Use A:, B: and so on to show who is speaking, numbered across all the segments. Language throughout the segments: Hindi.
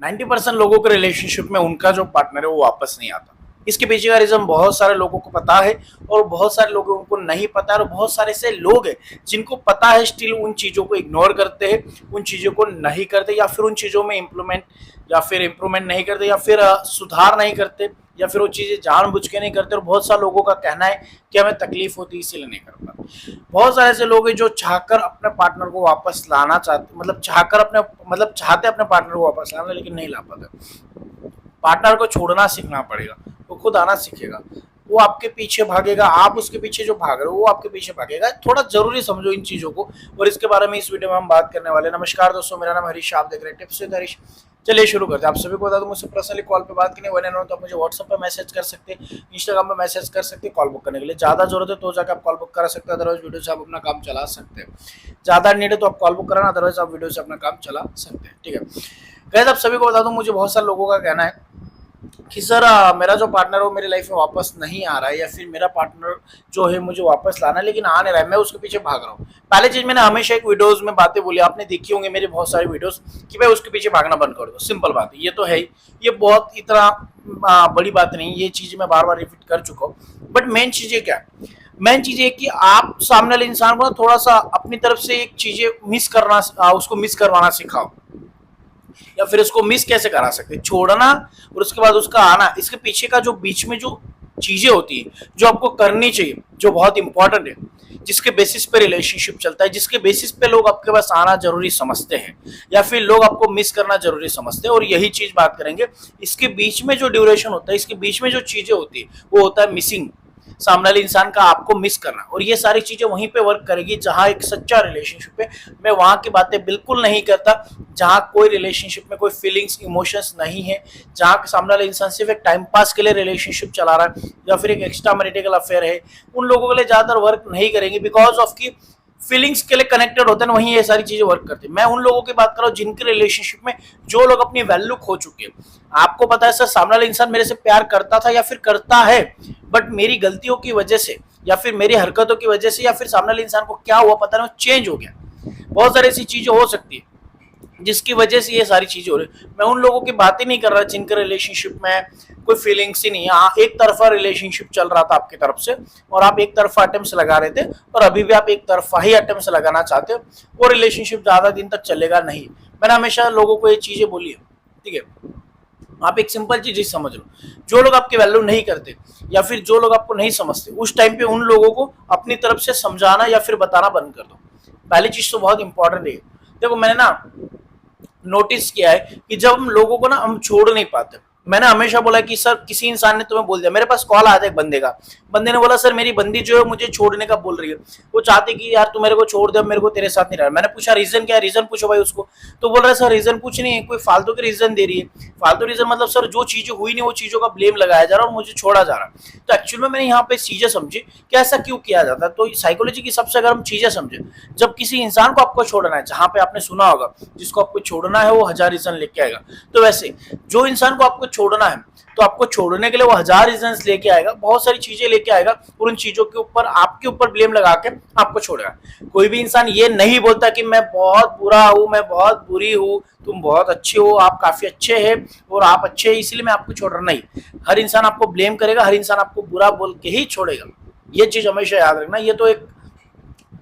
A: 90% लोगों के रिलेशनशिप में उनका जो पार्टनर है वो वापस नहीं आता। इसके पीछे का रीजन बहुत सारे लोगों को पता है और बहुत सारे लोगों को नहीं पता है, और बहुत सारे ऐसे लोग हैं जिनको पता है स्टिल उन चीजों को इग्नोर करते हैं, उन चीजों को नहीं करते, या फिर उन चीजों में इम्प्रूवमेंट नहीं करते, या फिर सुधार नहीं करते, या फिर वो चीजें जानबूझ के नहीं करते। और बहुत सारे लोगों का कहना है कि हमें तकलीफ होती है इसीलिए नहीं कर पाते। बहुत सारे ऐसे लोग हैं जो चाहकर अपने पार्टनर को वापस लाना चाहते, चाहते अपने पार्टनर को वापस लाना, लेकिन नहीं ला पाते। पार्टनर को छोड़ना सीखना पड़ेगा, वो खुद आना सीखेगा। वो आपके पीछे भागेगा, आप उसके पीछे जो भाग रहे हो वो आपके पीछे भागेगा। थोड़ा जरूरी समझो इन चीजों को, और इसके बारे में इस वीडियो में हम बात करने वाले हैं। नमस्कार दोस्तों, मेरा नाम हरीश, आप देख रहे हैं टिप्स विद हरीश। चलिए शुरू करते हैं। आप सभी को बता दूं, मुझसे पर्सनली कॉल पे बात करनी है तो आप मुझे व्हाट्सएप पे मैसेज कर सकते हैं, इंस्टाग्राम पे मैसेज कर सकते हैं। कॉल बुक करने के लिए ज्यादा जरूरत है तो जाकर आप कॉल बुक करा सकते हैं, अदरवाइज वीडियो से आप अपना काम चला सकते हैं। ज्यादा नीड है तो आप कॉल बुक कराना, अदरवाइज आप वीडियो से अपना काम चला सकते हैं। ठीक है गाइस, आप सभी को बता दूं, मुझे बहुत सारे लोगों का कहना है कि सर मेरा जो पार्टनर है वो मेरी लाइफ में वापस नहीं आ रहा है, या फिर मेरा पार्टनर जो है मुझे वापस लाना है लेकिन आ नहीं रहा है, मैं उसके पीछे भाग रहा हूँ। पहले चीज, मैंने हमेशा एक वीडियोस में बातें बोली, आपने देखी होंगी मेरे बहुत सारे वीडियोस, कि भाई उसके पीछे भागना बंद कर दो। सिंपल बात है, ये तो है ही, ये बहुत इतना बड़ी बात नहीं, ये चीज मैं बार बार रिपीट कर चुका हूँ। बट मेन चीज क्या है, मेन चीज ये कि आप सामने वाले इंसान को थोड़ा सा अपनी तरफ से एक चीजें उसको मिस करवाना सिखाओ, या फिर उसको मिस कैसे करा सकते, छोड़ना और उसके बाद उसका आना। इसके पीछे का जो बीच में जो चीजें होती है जो आपको करनी चाहिए, जो बहुत इंपॉर्टेंट है, जिसके बेसिस पे रिलेशनशिप चलता है, जिसके बेसिस पे लोग आपके पास आना जरूरी समझते हैं, या फिर लोग आपको मिस करना जरूरी समझते हैं। और यही चीज बात करेंगे। इसके बीच में जो ड्यूरेशन होता है, इसके बीच में जो चीजें होती है, वो होता है मिसिंग, सामने वाले इंसान का आपको मिस करना। और ये सारी चीजें वहीं पे वर्क करेगी जहां एक सच्चा रिलेशनशिप है। मैं वहां की बातें बिल्कुल नहीं करता जहां कोई रिलेशनशिप में कोई फीलिंग्स इमोशंस नहीं है, जहां सामने वाला इंसान सिर्फ एक टाइम पास के लिए रिलेशनशिप चला रहा है, या फिर एक एक्स्ट्रा मैरिटल अफेयर है। उन लोगों के लिए ज्यादातर वर्क नहीं करेंगे, बिकॉज ऑफ की फीलिंग्स के लिए कनेक्टेड होते हैं, वहीं ये सारी चीजें वर्क करती है। मैं उन लोगों की बात कर रहा हूँ जिनके रिलेशनशिप में जो लोग अपनी वैल्यू खो चुके हैं। आपको पता है सर, सामने वाला इंसान मेरे से प्यार करता था या फिर करता है, बट मेरी गलतियों की वजह से, या फिर मेरी हरकतों की वजह से, या फिर सामने वाले इंसान को क्या हुआ पता नहीं, चेंज हो गया। बहुत सारी ऐसी चीजें हो सकती है जिसकी वजह से ये सारी चीजें हो रही। मैं उन लोगों की बात ही नहीं कर रहा जिनके रिलेशनशिप में कोई फीलिंग्स ही नहीं है। हाँ, एक तरफा रिलेशनशिप चल रहा था आपकी तरफ से, और आप एक तरफा अटेम्प्ट्स लगा रहे थे, और अभी भी आप एक तरफा ही अटेम्प्ट्स लगाना चाहते हो। वो रिलेशनशिप ज्यादा दिन तक चलेगा नहीं। मैंने हमेशा लोगों को ये चीजें बोली है। ठीक है, आप एक सिंपल चीज समझ लो, जो लोग आपकी वैल्यू नहीं करते, या फिर जो लोग आपको नहीं समझते, उस टाइम पे उन लोगों को अपनी तरफ से समझाना या फिर बताना बंद कर दो। पहली चीज तो बहुत इंपॉर्टेंट है। देखो, मैंने ना नोटिस किया है कि जब हम लोगों को ना हम छोड़ नहीं पाते। मैंने हमेशा बोला कि सर, किसी इंसान ने तुम्हें बोल दिया, मेरे पास कॉल आता है एक बंदे ने बोला सर मेरी बंदी जो है मुझे छोड़ने का बोल रही है, वो चाहती कि यार तू मेरे को छोड़ दे, मेरे को तेरे साथ नहीं रहना। मैंने पूछा रीजन क्या है, रीजन पूछो भाई उसको। तो बोल रहा है सर रीजन कुछ नहीं है, कोई फालतू के रीजन दे रही है। फालतू रीजन मतलब सर जो चीजें हुई नहीं वो चीजों का ब्लेम लगाया जा रहा है और मुझे छोड़ा जा रहा है। तो एक्चुअल में मैंने यहाँ पे चीजें समझी कि ऐसा क्यों किया जाता है। तो साइकोलॉजी की सबसे अगर हम चीजें समझे, जब किसी इंसान को आपको छोड़ना है, जहां पे आपने सुना होगा जिसको आपको छोड़ना है वो 1000 रीजन लेके आएगा, तो वैसे जो इंसान को आपको छोड़ना है तो आपको छोड़ने के लिए वो 1000 रीजन लेके आएगा, बहुत सारी चीजें लेके आएगा, और उन चीजों के ऊपर आपके ऊपर ब्लेम लगा के आपको छोड़ेगा। कोई भी इंसान ये नहीं बोलता कि मैं बहुत बुरा हूं, मैं बहुत बुरी हूं, तुम बहुत अच्छे हो, आप काफी अच्छे हैं और आप अच्छे हैं इसलिए मैं आपको छोड़ रहा। नहीं, हर इंसान आपको ब्लेम करेगा, हर इंसान आपको बुरा बोल के ही छोड़ेगा। ये चीज हमेशा याद रखना, ये तो एक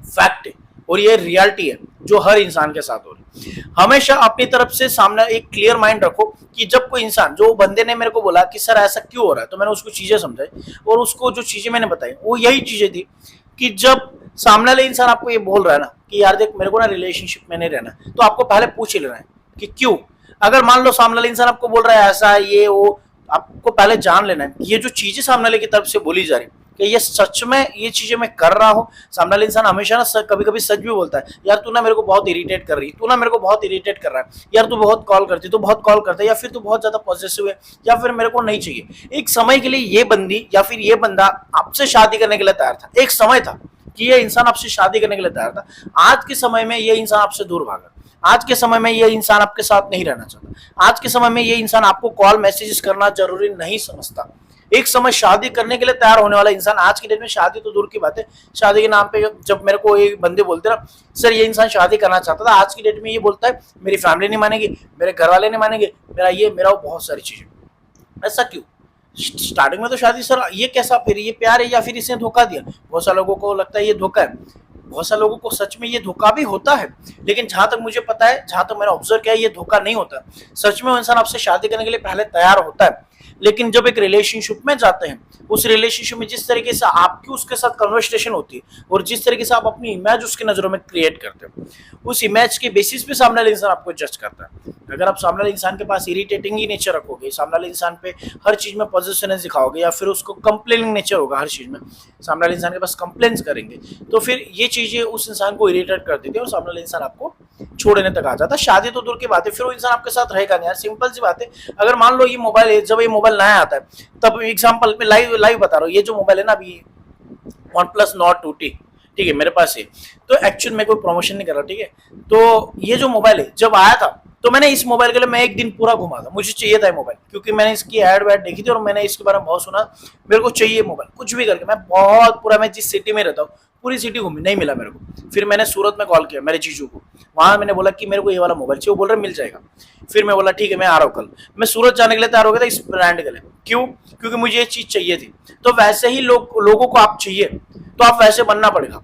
A: फैक्ट है और ये रियलिटी है जो हर इंसान के साथ हो रही है। हमेशा अपनी तरफ से सामने एक क्लियर माइंड रखो कि जब कोई इंसान, जो बंदे ने मेरे को बोला कि सर ऐसा क्यों हो रहा है, तो मैंने उसको चीजें समझाई, और उसको जो चीजें मैंने बताई वो यही चीजें थी कि जब सामने वाले इंसान आपको ये बोल रहा है ना कि यार देख मेरे को ना रिलेशनशिप में नहीं रहना, तो आपको पहले पूछ ही लेना है कि क्यों। अगर मान लो सामने वाले इंसान आपको बोल रहा है ऐसा ये वो, आपको पहले जान लेना है ये जो चीजें सामने वाले की तरफ से बोली जा रही कि ये सच में ये चीजें मैं कर रहा हूँ। सामने वाला इंसान हमेशा ना कभी कभी सच भी बोलता है, यार तू ना मेरे को बहुत इरिटेट कर रही है, तू ना मेरे को बहुत इरिटेट कर रहा है, यार तू बहुत कॉल करती, तू बहुत कॉल करता है, या फिर तू बहुत ज्यादा पॉजिटिव है, या फिर मेरे को नहीं चाहिए। एक समय के लिए ये बंदी या फिर ये बंदा आपसे शादी करने के लिए तैयार था। एक समय था कि ये इंसान आपसे शादी करने के लिए तैयार था। आज के समय में ये इंसान आपसे दूर भागा। आज के समय में ये इंसान आपके साथ नहीं रहना चाहता। आज के समय में ये इंसान आपको कॉल मैसेजेस करना जरूरी नहीं समझता। एक समय शादी करने के लिए तैयार होने वाला इंसान आज की डेट में, शादी तो दूर की बात है, शादी के नाम पे जब मेरे को एक बंदे बोलते ना सर ये इंसान शादी करना चाहता था, आज की डेट में ये बोलता है मेरी फैमिली नहीं मानेगी, मेरे घर वाले नहीं मानेंगे, मेरा ये मेरा वो, बहुत सारी चीजें। ऐसा क्यों? स्टार्टिंग में तो शादी सर ये कैसा, फिर ये प्यार है या फिर इसने धोखा दिया? बहुत सारे लोगों को लगता है ये धोखा है, बहुत सारे लोगों को सच में ये धोखा भी होता है, लेकिन जहां तक मुझे पता है, जहां तक मैंने ऑब्जर्व किया, ये धोखा नहीं होता। सच में वो इंसान आपसे शादी करने के लिए पहले तैयार होता है, लेकिन जब एक रिलेशनशिप में जाते हैं, उस रिलेशनशिप में जिस तरीके से आपकी उसके साथ कन्वर्सेशन होती है और जिस तरीके से आप अपनी इमेज उसकी नजरों में क्रिएट करते हो, उस इमेज के बेसिस पे सामने वाला इंसान आपको जज करता है। अगर आप सामने वाले इंसान के पास इरिटेटिंग ही नेचर रखोगे, सामने वाले इंसान पे हर चीज में पॉजिटिवनेस दिखाओगे, या फिर उसको कंप्लेनिंग नेचर होगा हर चीज में, सामने वाले इंसान के पास कंप्लेंट्स करेंगे, तो फिर ये चीजें उस इंसान को इरिटेट कर देती है और सामने वाले इंसान आपको छोड़ने तक आ जाता है। शादी तो दूर की बात है, फिर वो इंसान आपके साथ रहेगा नहीं यार, सिंपल सी बात है। अगर मान लो ये मोबाइल, जब ये मोबाइल नया आता है, तब एग्जांपल में लाइव बता रहा हूँ, ये जो मोबाइल है ना अभी OnePlus Nord 2T, ठीक है, मेरे पास है, तो एक्चुअल में कोई प्रमोशन नहीं कर रहा, ठीक है, तो ये जो मोबाइल है जब आया था, तो मैंने इस मोबाइल के लिए मैं एक दिन पूरा घुमा था, मुझे चाहिए था मोबाइल, क्योंकि मैंने इसकी एड वैड देखी थी और मैंने इसके बारे में बहुत सुना, मेरे को चाहिए मोबाइल, कुछ भी करके मैं बहुत पूरा, मैं जिस सिटी में रहता हूँ पूरी सिटी घूमी, नहीं मिला मेरे को। फिर मैंने सूरत में कॉल किया मेरे जीजू को, वहां मैंने बोला कि मेरे को ये वाला मोबाइल चाहिए, वो बोल रहे मिल जाएगा। फिर मैं बोला ठीक है मैं आ रहा हूँ कल, मैं सूरत जाने के लिए तैयार हो गया था इस ब्रांड के लिए, क्यों? क्योंकि मुझे ये चीज चाहिए थी। तो वैसे ही लोगों को आप चाहिए तो आप वैसे बनना पड़ेगा,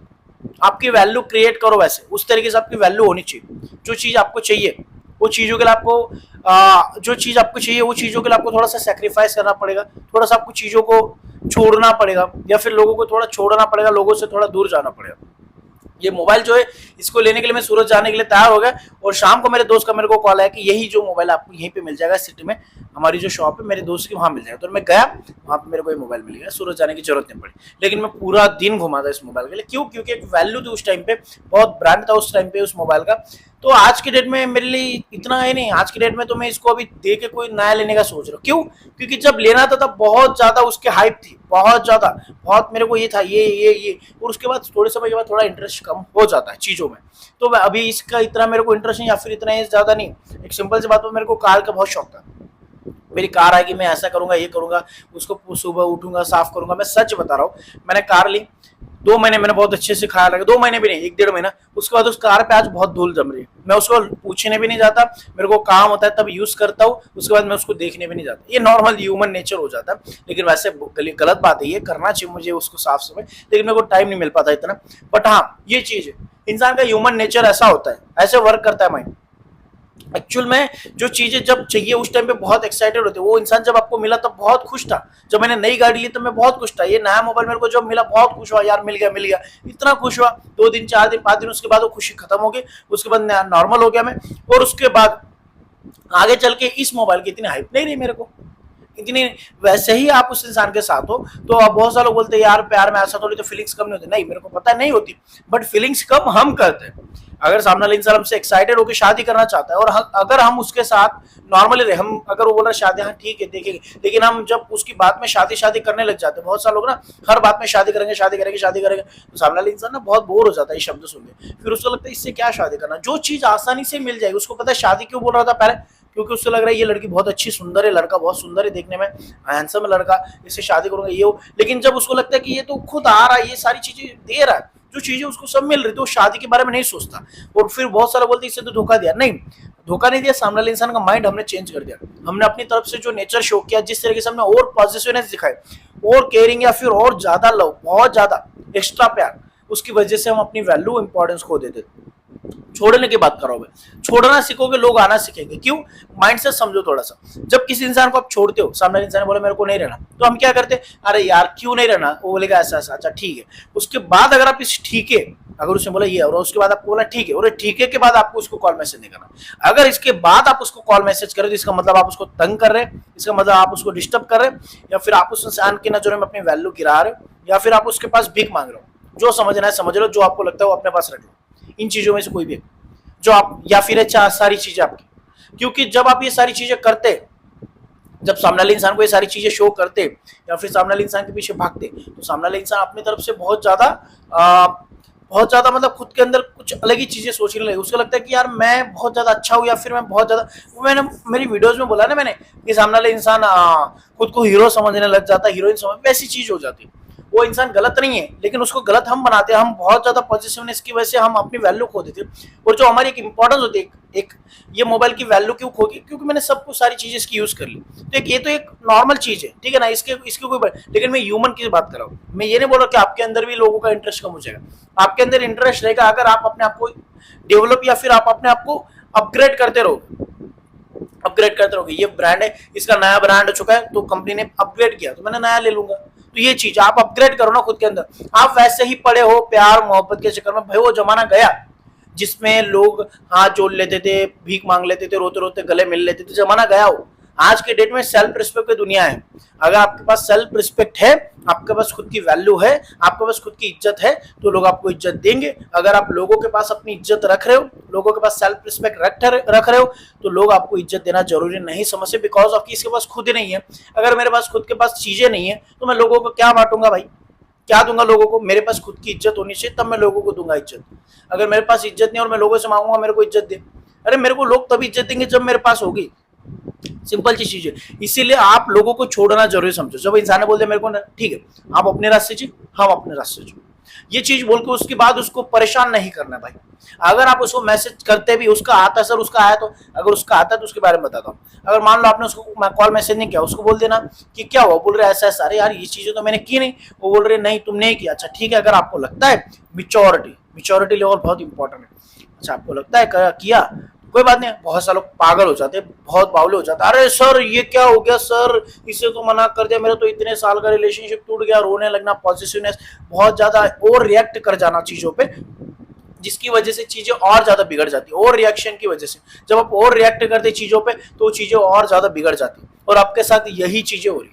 A: आपकी वैल्यू क्रिएट करो वैसे, उस तरीके से आपकी वैल्यू होनी चाहिए। जो चीज आपको चाहिए वो चीजों के लिए आपको जो चीज आपको चाहिए वो चीजों के लिए आपको थोड़ा सा सेक्रीफाइस करना पड़ेगा, थोड़ा सा आपको चीजों को छोड़ना पड़ेगा, या फिर लोगों को थोड़ा छोड़ना पड़ेगा, लोगों से थोड़ा दूर जाना पड़ेगा। ये मोबाइल जो है इसको लेने के लिए मैं सूरत जाने के लिए तैयार हो गया, और शाम को मेरे दोस्त का मेरे को कॉल आया कि यही जो मोबाइल आपको यहीं पे मिल जाएगा सिटी में, हमारी जो शॉप है मेरे दोस्त की वहां मिल जाएगा। तो मैं गया, वहां पे मेरे को ये मोबाइल मिल गया, सूरत जाने की जरूरत नहीं पड़ी, लेकिन मैं पूरा दिन घुमा था इस मोबाइल के लिए। क्यों? क्योंकि एक वैल्यू थी उस टाइम पे, बहुत ब्रांड था उस टाइम पे उस मोबाइल का। तो आज की डेट में मेरे लिए इतना है नहीं, आज की डेट में तो मैं इसको अभी दे के कोई नया लेने का सोच रहा हूँ। क्यों? क्योंकि जब लेना था तब बहुत ज्यादा उसके हाइप थी, बहुत ज्यादा, बहुत मेरे को ये था ये, और उसके बाद थोड़े समय के बाद थोड़ा इंटरेस्ट कम हो जाता है चीजों में। तो मैं अभी इसका इतना मेरे को इंटरेस्ट नहीं, या फिर इतना ज्यादा नहीं। एक सिंपल सी बात है, मेरे को कार का बहुत शौक था, मेरी कार आएगी मैं ऐसा करूंगा ये करूंगा, उसको सुबह उठूंगा साफ करूंगा। मैं सच बता रहा हूँ, मैंने कार ली 2 महीने मैंने बहुत अच्छे से खाया लगा, 2 महीने भी नहीं, 1-1.5 महीना, उसके बाद उस कार पे आज बहुत धूल जम रही है। मैं उसको पूछने भी नहीं जाता, मेरे को काम होता है तब यूज करता हूँ, उसके बाद मैं उसको देखने भी नहीं जाता। ये नॉर्मल ह्यूमन नेचर हो जाता है, लेकिन वैसे गलत बात है, ये करना चाहिए मुझे उसको साफ सफाई, लेकिन मेरे को टाइम नहीं मिल पाता इतना। बट हाँ ये चीज है, इंसान का ह्यूमन नेचर ऐसा होता है, ऐसे वर्क करता है माइंड। एक्चुअल में जो चीजें जब चाहिए उस टाइम पे बहुत एक्साइटेड होते हैं। वो इंसान जब आपको मिला तब बहुत खुश था, जब मैंने नई गाड़ी ली तब मैं बहुत खुश था, ये नया मोबाइल मेरे को जब मिला बहुत खुश हुआ, यार मिल गया, इतना खुश हुआ। 2 दिन 4 दिन 5 दिन उसके बाद वो खुशी खत्म हो गई, उसके बाद नॉर्मल हो गया मैं। और उसके बाद आगे चल के इस मोबाइल की इतनी हाइप नहीं रही मेरे को, इतनी। वैसे ही आप उस इंसान के साथ हो तो आप, बहुत सारे लोग बोलते हैं यार प्यार में ऐसा थोड़ी तो फीलिंग्स कम नहीं होती, नहीं मेरे को पता नहीं होती, बट फीलिंग्स कम हम करते हैं। अगर सामने वाला इंसान हमसे एक्साइटेड होकर शादी करना चाहता है, और अगर हम उसके साथ नॉर्मली रहे, हम अगर वो बोल रहा शादी, हाँ ठीक है देखेंगे, लेकिन हम जब उसकी बात में शादी करने लग जाते हैं, बहुत सारे लोग ना हर बात में शादी करेंगे, तो सामने वाला इंसान ना बहुत बोर हो जाता है ये शब्द सुन के, फिर उसको लगता है इससे क्या शादी करना, जो चीज आसानी से मिल जाएगी। उसको पता है शादी क्यों बोल रहा था पहले, क्योंकि उससे लग रहा है ये लड़की बहुत अच्छी सुंदर है, लड़का बहुत सुंदर है देखने में, हैंडसम है लड़का, इससे शादी करूंगा ये हो। लेकिन जब उसको लगता है कि ये तो खुद आ रहा है, ये सारी चीजें दे रहा है, जो चीजें उसको सब मिल रही, तो शादी के बारे में नहीं सोचता। और फिर बहुत सारे बोलते इससे तो धोखा दिया, नहीं धोखा नहीं दिया, सामने वाले इंसान का माइंड हमने चेंज कर दिया। हमने अपनी तरफ से जो नेचर शो किया, जिस तरीके से हमने और पॉजिटिवनेस दिखाई, और केयरिंग, या फिर और ज्यादा लव, बहुत ज्यादा एक्स्ट्रा प्यार, उसकी वजह से हम अपनी वैल्यू इंपॉर्टेंस खो देते। छोड़ने की बात करो, छोड़ना सीखोगे लोग आना सीखेंगे। क्यों? माइंड से समझो थोड़ा सा। जब किसी इंसान को आप छोड़ते हो, सामने इंसान बोले मेरे को नहीं रहना, तो हम क्या करते हैं, अरे यार क्यों नहीं रहना, वो बोलेगा ऐसा ऐसा, अच्छा ठीक है। उसके बाद अगर आप इस ठीक है, अगर उसने बोला ये, और उसके बाद आपको बोला ठीक है, और ठीक है के बाद आपको उसको कॉल मैसेज नहीं करना। अगर इसके बाद आप उसको कॉल मैसेज करें तो इसका मतलब आप उसको तंग कर रहे हैं, इसका मतलब आप उसको डिस्टर्ब कर रहे हैं, या फिर आप उस इंसान की नजरों में अपनी वैल्यू गिरा रहे हो, या फिर आप उसके पास भीख मांग रहे हो। जो समझना है समझ लो, जो आपको लगता है वो अपने पास रख लो। इन चीजों में से कोई भी जो आप, या फिर अच्छा सारी चीजें आपकी, क्योंकि जब आप ये सारी चीजें करते, जब सामने वाले इंसान को ये सारी चीजें शो करते, या फिर सामने वाले इंसान के पीछे भागते, तो सामने वाले इंसान अपनी तरफ से बहुत ज्यादा बहुत ज्यादा मतलब खुद के अंदर कुछ अलग ही चीजें सोचने लगे। उसको लगता है कि यार मैं बहुत ज्यादा अच्छा हूँ, या फिर मैं बहुत ज्यादा, वो मैंने मेरी वीडियोस में बोला ना मैंने कि सामने वाला इंसान खुद को हीरो समझने लग जाता है, हीरोइन समझ, वैसी चीज हो जाती है। वो इंसान गलत नहीं है, लेकिन उसको गलत हम बनाते हैं। हम बहुत ज्यादा पॉजिटिवनेस की वजह से हम अपनी वैल्यू खो देते हैं, और जो हमारी एक इंपॉर्टेंस होती है, एक ये मोबाइल की वैल्यू क्यों खो गई, क्योंकि मैंने सब कुछ सारी चीजें इसकी यूज कर ली। तो ये तो एक नॉर्मल चीज है, ठीक है ना, इसके कोई, लेकिन मैं ह्यूमन की बात कर रहा हूँ। मैं ये नहीं बोल रहा कि आपके अंदर भी लोगों का इंटरेस्ट कम हो जाएगा। आपके अंदर इंटरेस्ट रहेगा अगर आप अपने आप को डेवलप, या फिर आप अपने आप को अपग्रेड करते रहोगे। अपग्रेड करते रहोगे। ये ब्रांड है, इसका नया ब्रांड हो चुका है, तो कंपनी ने अपग्रेड किया तो मैंने नया ले लूंगा। तो ये चीज आप अपग्रेड करो ना खुद के अंदर। आप वैसे ही पड़े हो प्यार मोहब्बत के चक्कर में, भाई वो जमाना गया जिसमें लोग हाथ जोड़ लेते थे, भीख मांग लेते थे, रोते रोते गले मिल लेते थे, जमाना गया हो। आज के डेट में सेल्फ रिस्पेक्ट की दुनिया है। अगर आपके पास सेल्फ रिस्पेक्ट है, आपके पास खुद की वैल्यू है, आपके पास खुद की इज्जत है, तो लोग आपको इज्जत देंगे। अगर आप लोगों के पास अपनी इज्जत रख रहे हो, लोगों के पास सेल्फ रिस्पेक्ट रख रहे हो, तो लोग आपको इज्जत देना जरूरी नहीं समझते, बिकॉज ऑफ इसके पास खुद नहीं है। अगर मेरे पास खुद के पास चीजें नहीं है, तो मैं लोगों को क्या बांटूंगा भाई, क्या दूंगा लोगों को? मेरे पास खुद की इज्जत होनी चाहिए, तब मैं लोगों को दूंगा इज्जत। अगर मेरे पास इज्जत नहीं और मैं लोगों से मांगूंगा मेरे को इज्जत दे, अरे मेरे को लोग तभी इज्जत देंगे जब मेरे पास होगी। सिंपल सी चीज है। इसीलिए आप लोगों को छोड़ना जरूरी समझो। जब इंसान बोल दे मेरे को ठीक है, आप अपने रास्ते जी, हम अपने रास्ते जी, ये चीज बोल के उसके बाद उसको परेशान नहीं करना भाई। अगर आप उसको मैसेज करते भी, उसका आता सर, उसका आया, तो अगर उसका आता है तो उसके बारे में बताता हूँ। अगर मान लो आपने उसको कॉल मैसेज नहीं किया, उसको बोल देना कि क्या हुआ, बोल रहे ऐसा ऐसा, अरे यार ये चीजें तो मैंने की नहीं, वो बोल रहे नहीं तुमने किया, अच्छा ठीक है। अगर आपको लगता है मिच्योरिटी लेवल बहुत इंपॉर्टेंट है, अच्छा आपको लगता है किया, कोई बात नहीं। बहुत सारे लोग पागल हो जाते हैं, बहुत बावले हो जाते हैं, अरे सर ये क्या हो गया सर, इसे तो मना कर दिया, मेरा तो इतने साल का रिलेशनशिप टूट गया, रोने लगना, पॉजिटिवनेस, बहुत ज्यादा ओवर रिएक्ट कर जाना चीजों पे, जिसकी वजह से चीजें और ज्यादा बिगड़ जाती है। ओवर रिएक्शन की वजह से जब आप ओवर रिएक्ट करते चीजों पे, तो चीजें और ज्यादा बिगड़ जाती है, और आपके साथ यही चीजें हो रही।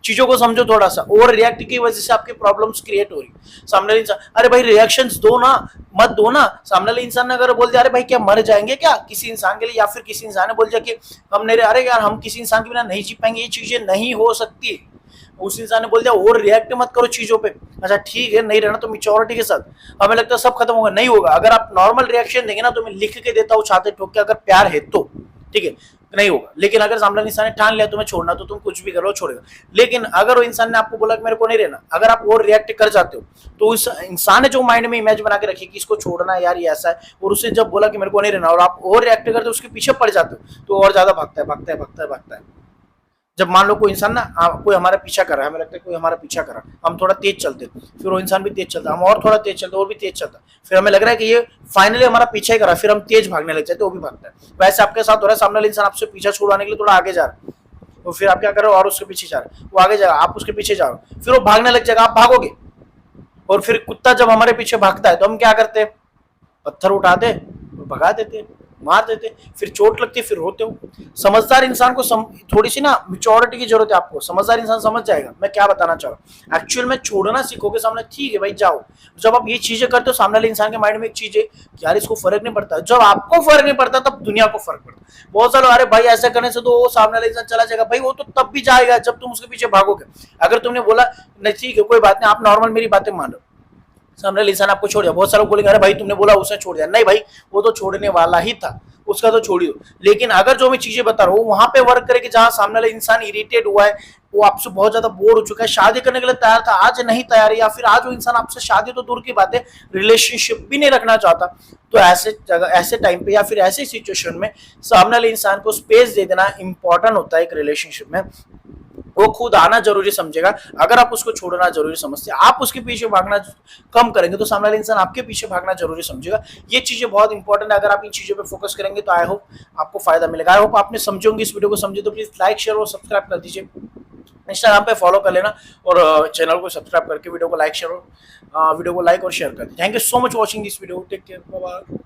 A: चीजों को समझो थोड़ा सा, ओवर रिएक्ट की वजह से आपकी प्रॉब्लम्स क्रिएट हो रही। सामने इंसान, अरे भाई रिएक्शंस दो ना, मत दो ना। सामने वाले इंसान ने अगर बोल दिया अरे भाई क्या मर जाएंगे क्या किसी इंसान के लिए, या फिर किसी इंसान ने बोल दिया कि हम नहीं, अरे यार हम किसी इंसान के बिना नहीं जी पाएंगे, ये चीजें नहीं हो सकती। उस इंसान ने बोल दिया ओवर रिएक्ट मत करो चीजों पे, अच्छा ठीक है नहीं रहना तो मिच्योरिटी के साथ, हमें लगता है सब खत्म होगा, नहीं होगा। अगर आप नॉर्मल रिएक्शन देंगे ना, तो मैं लिख के देता हूँ छाते ठोक के, अगर प्यार है तो ठीक है, नहीं होगा। लेकिन अगर सामने इंसान ने ठान लिया तुम्हें छोड़ना, तो तुम कुछ भी करो छोड़ेगा। लेकिन अगर वो इंसान ने आपको बोला कि मेरे को नहीं रहना, अगर आप वो रिएक्ट कर जाते हो, तो उस इंसान ने जो माइंड में इमेज बना के रखी कि इसको छोड़ना है यार ये ऐसा है, और उसे जब बोला कि मेरे को नहीं रहना, और आप और रिएक्ट करते हो, उसके पीछे पड़ जाते हो, तो और ज्यादा भागता है। जब मान लो कोई इंसान ना कोई हमारा पीछा कर रहा है, हमें लगता है कोई हमारा पीछा कर रहा है, हम थोड़ा तेज चलते, फिर वो इंसान भी तेज चलता, हम और थोड़ा तेज चलते, और भी तेज चलता, फिर हमें लग रहा है कि ये फाइनली हमारा पीछा ही कर रहा है, फिर हम तेज भागने लग जाते, वो भी भागता है। वैसे आपके साथ हो रहा है, सामने वाला इंसान आपसे पीछा छुड़वाने के लिए थोड़ा आगे जा रहा है, तो फिर आप क्या कर रहे हो, और उसके पीछे जा रहे हो, वो आगे जाएगा, आप उसके पीछे जा रहे हो, फिर वो भागने लग जाएगा, आप भागोगे। और फिर कुत्ता जब हमारे पीछे भागता है तो हम क्या करते हैं, पत्थर उठाते, भगा देते, मार देते, फिर चोट लगती है, फिर रोते हो। समझदार इंसान को थोड़ी सी ना मिच्योरिटी की जरूरत है आपको। समझदार इंसान समझ जाएगा मैं क्या बताना चाह रहा हूँ। एक्चुअल में छोड़ना सीखोगे सामने, ठीक है भाई जाओ। जब आप ये चीजें करते हो, सामने वाले इंसान के माइंड में एक चीज है कि यार इसको फर्क नहीं पड़ता। जब आपको फर्क नहीं पड़ता तब दुनिया को फर्क पड़ता। बहुत सारे अरे भाई ऐसा करने से तो वो सामने वाला इंसान चला जाएगा, भाई वो तो तब भी जाएगा जब तुम उसके पीछे भागोगे। अगर तुमने बोला नहीं ठीक है कोई बात नहीं, आप नॉर्मल मेरी बातें मान लो, सामने वाला इंसान आपको छोड़ दिया, बहुत सारे लोग बोलेंगे अरे भाई तुमने बोला उसने छोड़ दिया, नहीं भाई वो तो छोड़ने वाला ही था, उसका तो छोड़ दो। लेकिन अगर जो मैं चीजें बता रहा हूँ वहां पे वर्क करे कि जहां सामने वाला इंसान इरिटेट हुआ है, वो आपसे बहुत ज्यादा बोर हो चुका है, शादी करने के लिए तैयार था, आज नहीं तैयार है, या फिर आज वो इंसान आपसे शादी तो दूर की बात है रिलेशनशिप भी नहीं रखना चाहता, तो ऐसे जगह ऐसे टाइम पे या फिर ऐसे सिचुएशन में सामने वाले इंसान को स्पेस दे देना इंपॉर्टेंट होता है एक रिलेशनशिप में। वो खुद आना जरूरी समझेगा। अगर आप उसको छोड़ना जरूरी समझते हैं, आप उसके पीछे भागना कम करेंगे, तो सामने वाला इंसान आपके पीछे भागना जरूरी समझेगा। ये चीजें बहुत इंपॉर्टेंट है। अगर आप इन चीजों पे फोकस करेंगे तो आई होप आपको फायदा मिलेगा। आई होप आपने समझे होंगे, इस वीडियो को समझे तो प्लीज लाइक शेयर और सब्सक्राइब कर दीजिए। इंस्टाग्राम पे फॉलो कर लेना और चैनल को सब्सक्राइब करके वीडियो को लाइक और शेयर कर दीजिए। Thank you so much watching this video. Take care, bye bye.